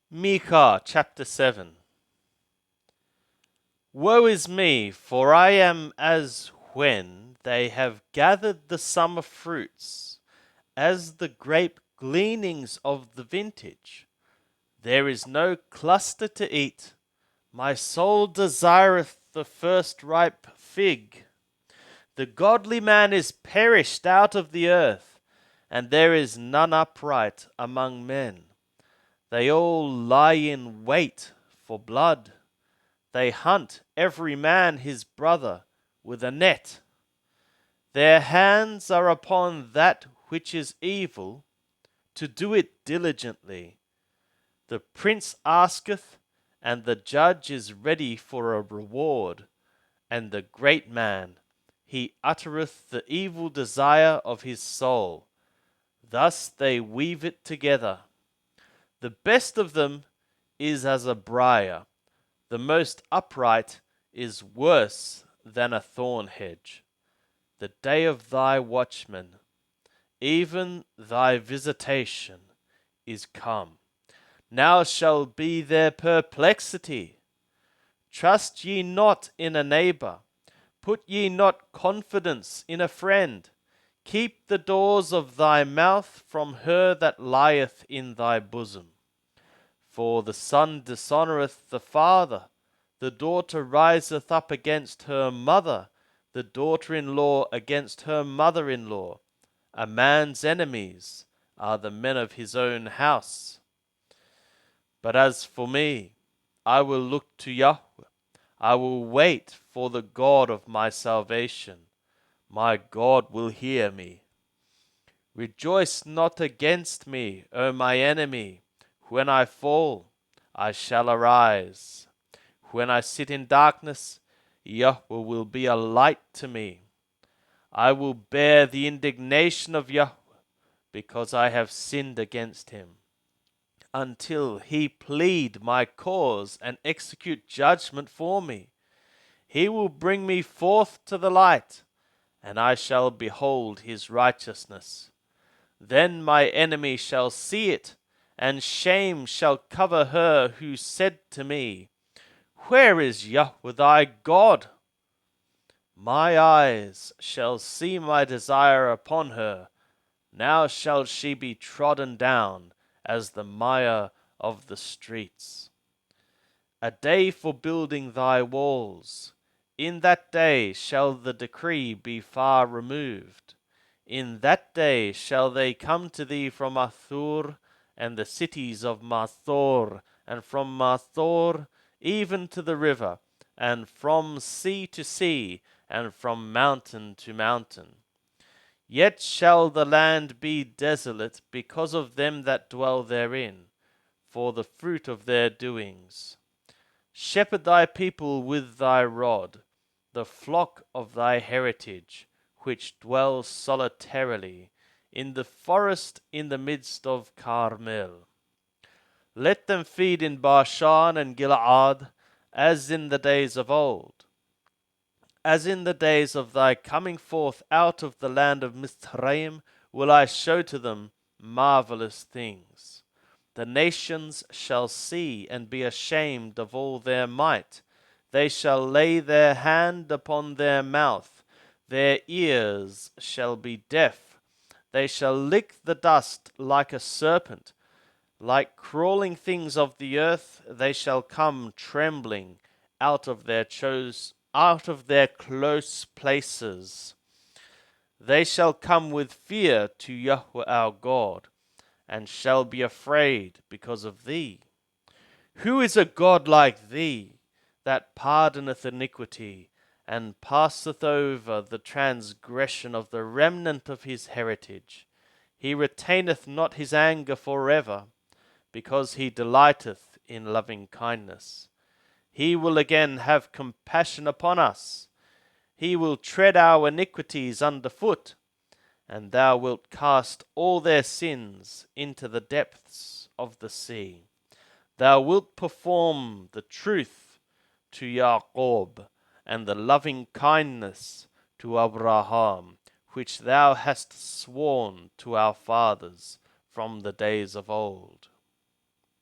Micah chapter 7. Woe is me, for I am as when they have gathered the summer fruits, as the grape gleanings of the vintage. There is no cluster to eat. My soul desireth the first ripe fig. The godly man is perished out of the earth, and there is none upright among men. They all lie in wait for blood. They hunt every man his brother with a net. Their hands are upon that which is evil, to do it diligently. The prince asketh, and the judge is ready for a reward. And the great man, he uttereth the evil desire of his soul. Thus they weave it together. The best of them is as a briar. The most upright is worse than a thorn hedge. The day of thy watchman, even thy visitation, is come. Now shall be their perplexity. Trust ye not in a neighbor. Put ye not confidence in a friend. Keep the doors of thy mouth from her that lieth in thy bosom. For the son dishonoureth the father, the daughter riseth up against her mother, the daughter-in-law against her mother-in-law. A man's enemies are the men of his own house. But as for me, I will look to Yahweh. I will wait for the God of my salvation. My God will hear me. Rejoice not against me, O my enemy. When I fall, I shall arise. When I sit in darkness, Yahweh will be a light to me. I will bear the indignation of Yahweh, because I have sinned against him, until he plead my cause and execute judgment for me. He will bring me forth to the light, and I shall behold his righteousness. Then my enemy shall see it, and shame shall cover her who said to me, Where is Yahweh thy God? My eyes shall see my desire upon her. Now shall she be trodden down as the mire of the streets. A day for building thy walls. In that day shall the decree be far removed. In that day shall they come to thee from Athur, and the cities of Mathor, and from Mathor even to the river, and from sea to sea, and from mountain to mountain. Yet shall the land be desolate because of them that dwell therein, for the fruit of their doings. Shepherd thy people with thy rod, the flock of thy heritage, which dwell solitarily in the forest in the midst of Carmel. Let them feed in Bashan and Gilead, as in the days of old, as in the days of thy coming forth out of the land of Mizraim, will I show to them marvelous things. The nations shall see and be ashamed of all their might. They shall lay their hand upon their mouth. Their ears shall be deaf. They shall lick the dust like a serpent. Like crawling things of the earth, they shall come trembling out of their close places. They shall come with fear to Yahweh our God, and shall be afraid because of thee. Who is a God like thee, that pardoneth iniquity, and passeth over the transgression of the remnant of his heritage? He retaineth not his anger forever, because he delighteth in loving kindness. He will again have compassion upon us. He will tread our iniquities under foot, and thou wilt cast all their sins into the depths of the sea. Thou wilt perform the truth to Jacob, and the loving kindness to Abraham, which thou hast sworn to our fathers from the days of old.